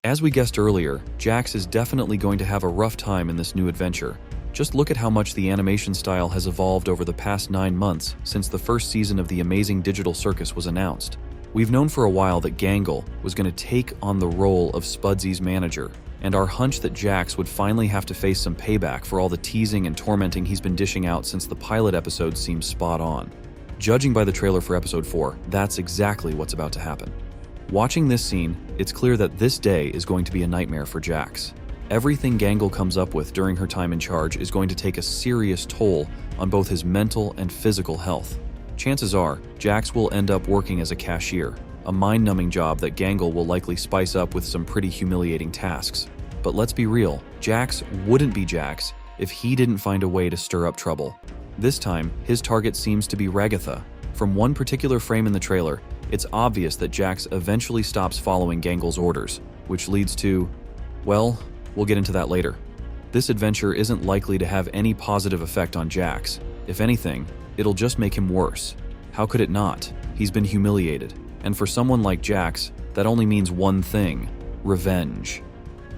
As we guessed earlier, Jax is definitely going to have a rough time in this new adventure. Just look at how much the animation style has evolved over the past 9 months since the first season of the amazing digital circus was announced. We've known for a while that Gangle was going to take on the role of Spudsy's manager, and our hunch that Jax would finally have to face some payback for all the teasing and tormenting he's been dishing out since the pilot episode seems spot on. Judging by the trailer for episode 4, that's exactly what's about to happen. Watching this scene, it's clear that this day is going to be a nightmare for Jax. Everything Gangle comes up with during her time in charge is going to take a serious toll on both his mental and physical health. Chances are, Jax will end up working as a cashier, a mind-numbing job that Gangle will likely spice up with some pretty humiliating tasks. But let's be real, Jax wouldn't be Jax if he didn't find a way to stir up trouble. This time, his target seems to be Ragatha. From one particular frame in the trailer, it's obvious that Jax eventually stops following Gangle's orders, which leads to, well, we'll get into that later. This adventure isn't likely to have any positive effect on Jax. If anything, it'll just make him worse. How could it not? He's been humiliated. And for someone like Jax, that only means one thing: revenge.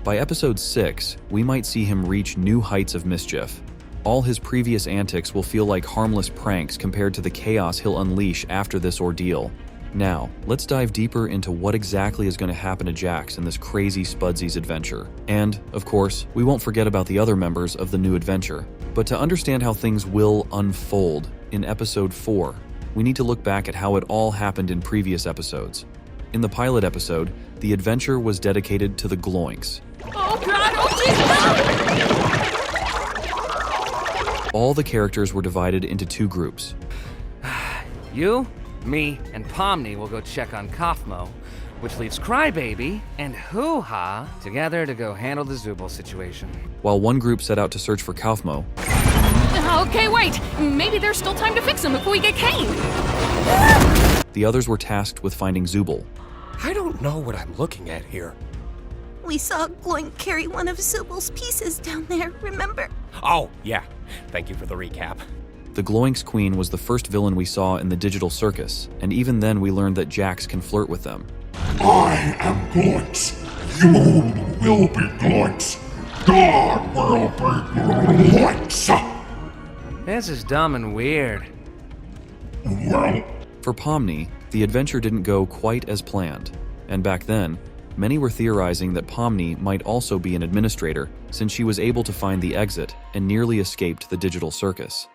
By episode 6, we might see him reach new heights of mischief. All his previous antics will feel like harmless pranks compared to the chaos he'll unleash after this ordeal. Now, let's dive deeper into what exactly is going to happen to Jax in this crazy Spudsy's adventure. And, of course, we won't forget about the other members of the new adventure. But to understand how things will unfold in episode 4, we need to look back at how it all happened in previous episodes. In the pilot episode, the adventure was dedicated to the Gloinks. Oh God! Oh Jesus! All the characters were divided into 2 groups. You, me, and Pomni will go check on Kaufmo, which leaves Crybaby and Hoo-Ha together to go handle the Zooble situation. While one group set out to search for Kaufmo, Okay, wait. Maybe there's still time to fix him before we get caned. the others were tasked with finding Zooble. I don't know what I'm looking at here. We saw Gloink carry one of Zooble's pieces down there, remember? Oh, yeah. Thank you for the recap. The Gloinks Queen was the first villain we saw in the digital circus, and even then we learned that Jax can flirt with them. I am Gloinks. You will be Gloinks. God will be Gloinks. This is dumb and weird. Well, For Pomni, the adventure didn't go quite as planned, and back then, many were theorizing that Pomni might also be an administrator since she was able to find the exit and nearly escaped the digital circus.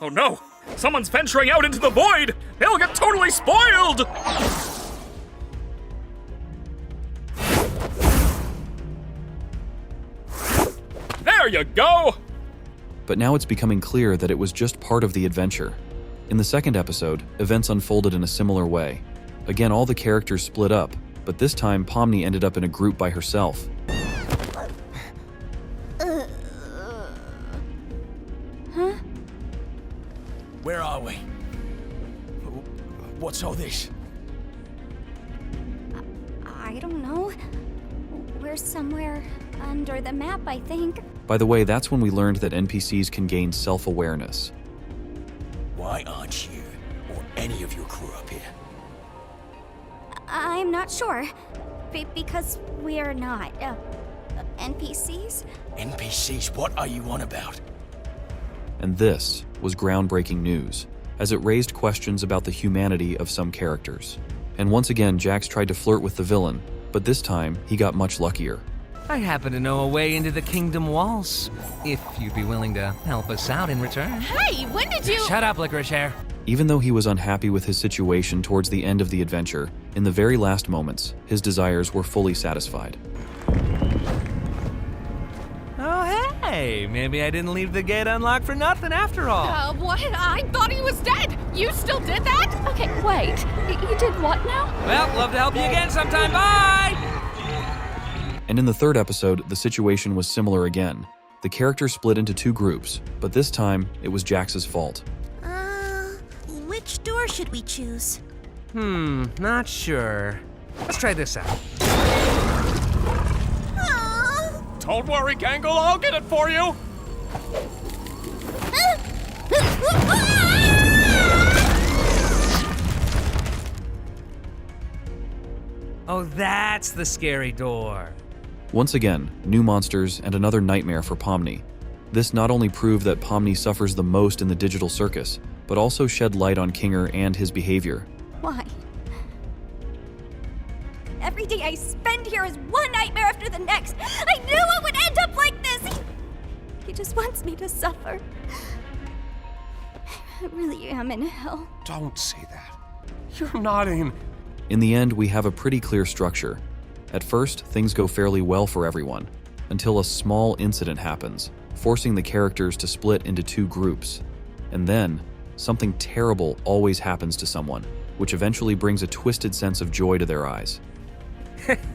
Oh no! Someone's venturing out into the void! They'll get totally spoiled! There you go! But now it's becoming clear that it was just part of the adventure. In the second episode, events unfolded in a similar way. Again, all the characters split up, but this time Pomni ended up in a group by herself. Where are we? What's all this? I don't know. We're somewhere under the map, I think. By the way, that's when we learned that NPCs can gain self-awareness. Why aren't you or any of your crew up here? I'm not sure. Because we're not, NPCs? NPCs, what are you on about? And this was groundbreaking news, as it raised questions about the humanity of some characters. And once again, Jax tried to flirt with the villain, but this time he got much luckier. I happen to know a way into the Kingdom Walls, if you'd be willing to help us out in return. Hey, when did you... Shut up, Licorice Hair. Even though he was unhappy with his situation towards the end of the adventure, in the very last moments, his desires were fully satisfied. Oh, hey, maybe I didn't leave the gate unlocked for nothing after all. What? I thought he was dead. You still did that? Okay, wait. You did what now? Well, love to help you again sometime. Bye! And in the third episode, the situation was similar again. The characters split into 2 groups, but this time, it was Jax's fault. Which door should we choose? Not sure. Let's try this out. Don't worry, Gangle, I'll get it for you! Oh, that's the scary door. Once again, new monsters and another nightmare for Pomni. This not only proved that Pomni suffers the most in the digital circus, but also shed light on Kinger and his behavior. Why? Every day I spend here is one nightmare after the next. I knew it would end up like this. He just wants me to suffer. I really am in hell. Don't say that. You're not in. In the end, we have a pretty clear structure. At first, things go fairly well for everyone, until a small incident happens, forcing the characters to split into two groups. And then, something terrible always happens to someone, which eventually brings a twisted sense of joy to their eyes.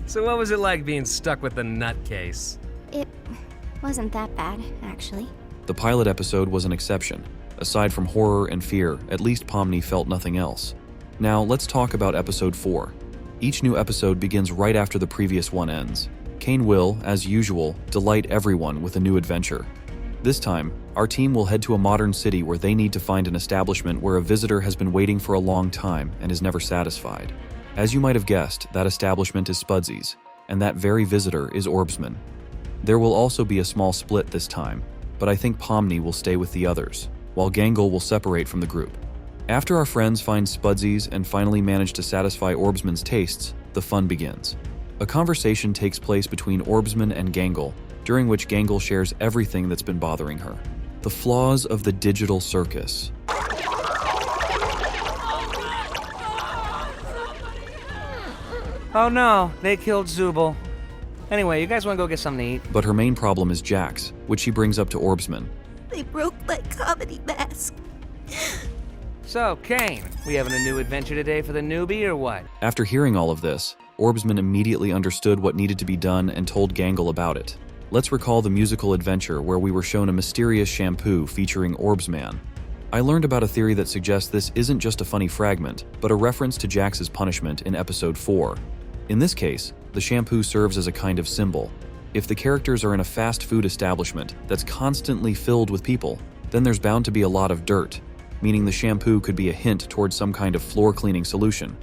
So what was it like being stuck with the nutcase? It wasn't that bad, actually. The pilot episode was an exception. Aside from horror and fear, at least Pomni felt nothing else. Now, let's talk about episode 4. Each new episode begins right after the previous one ends. Kane will, as usual, delight everyone with a new adventure. This time, our team will head to a modern city where they need to find an establishment where a visitor has been waiting for a long time and is never satisfied. As you might have guessed, that establishment is Spudsy's, and that very visitor is Orbsman. There will also be a small split this time, but I think Pomni will stay with the others, while Gangle will separate from the group. After our friends find Spudsy's and finally manage to satisfy Orbsman's tastes, the fun begins. A conversation takes place between Orbsman and Gangle, during which Gangle shares everything that's been bothering her. The flaws of the digital circus. Oh no, they killed Zubul. Anyway, you guys want to go get something to eat? But her main problem is Jax, which she brings up to Orbsman. They broke my comedy mask. So, Kane, we having a new adventure today for the newbie or what? After hearing all of this, Orbsman immediately understood what needed to be done and told Gangle about it. Let's recall the musical adventure where we were shown a mysterious shampoo featuring Orbsman. I learned about a theory that suggests this isn't just a funny fragment, but a reference to Jax's punishment in episode 4. In this case, the shampoo serves as a kind of symbol. If the characters are in a fast food establishment that's constantly filled with people, then there's bound to be a lot of dirt, meaning the shampoo could be a hint towards some kind of floor cleaning solution.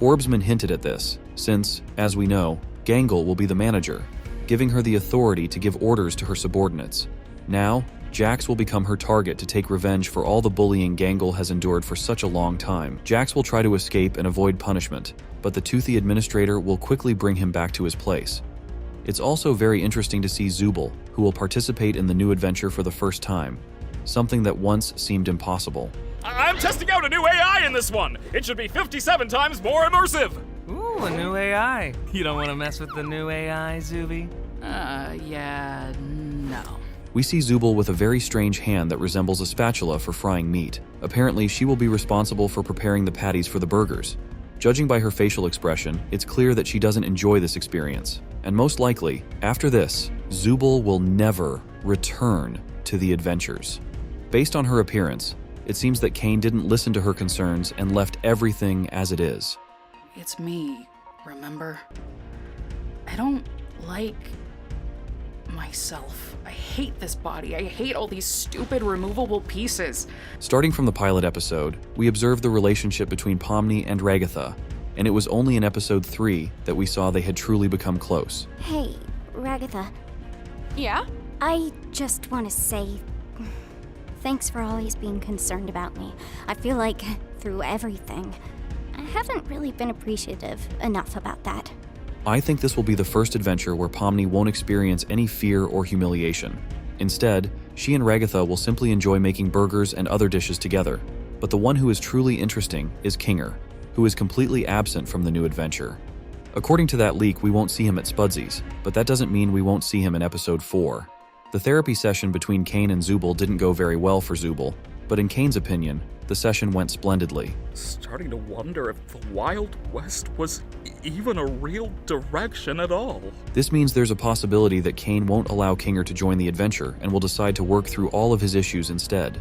Orbsman hinted at this, since, as we know, Gangle will be the manager, giving her the authority to give orders to her subordinates. Now, Jax will become her target to take revenge for all the bullying Gangle has endured for such a long time. Jax will try to escape and avoid punishment, but the toothy administrator will quickly bring him back to his place. It's also very interesting to see Zubul, who will participate in the new adventure for the first time, something that once seemed impossible. I'm testing out a new AI in this one. It should be 57 times more immersive. Ooh, a new AI. You don't want to mess with the new AI, Zuby? Yeah, no. We see Zubul with a very strange hand that resembles a spatula for frying meat. Apparently, she will be responsible for preparing the patties for the burgers. Judging by her facial expression, it's clear that she doesn't enjoy this experience. And most likely, after this, Zubul will never return to the adventures. Based on her appearance, it seems that Kane didn't listen to her concerns and left everything as it is. It's me, remember? I don't like myself. I hate this body. I hate all these stupid removable pieces. Starting from the pilot episode, we observed the relationship between Pomni and Ragatha, and it was only in episode 3 that we saw they had truly become close. Hey, Ragatha, Yeah? I just want to say thanks for always being concerned about me. I feel like through everything, I haven't really been appreciative enough about that. I think this will be the first adventure where Pomni won't experience any fear or humiliation. Instead, she and Ragatha will simply enjoy making burgers and other dishes together. But the one who is truly interesting is Kinger, who is completely absent from the new adventure. According to that leak, we won't see him at Spudsy's, but that doesn't mean we won't see him in episode 4. The therapy session between Kane and Zubul didn't go very well for Zubul, but in Kane's opinion, the session went splendidly. Starting to wonder if the Wild West was even a real direction at all. This means there's a possibility that Kane won't allow Kinger to join the adventure and will decide to work through all of his issues instead.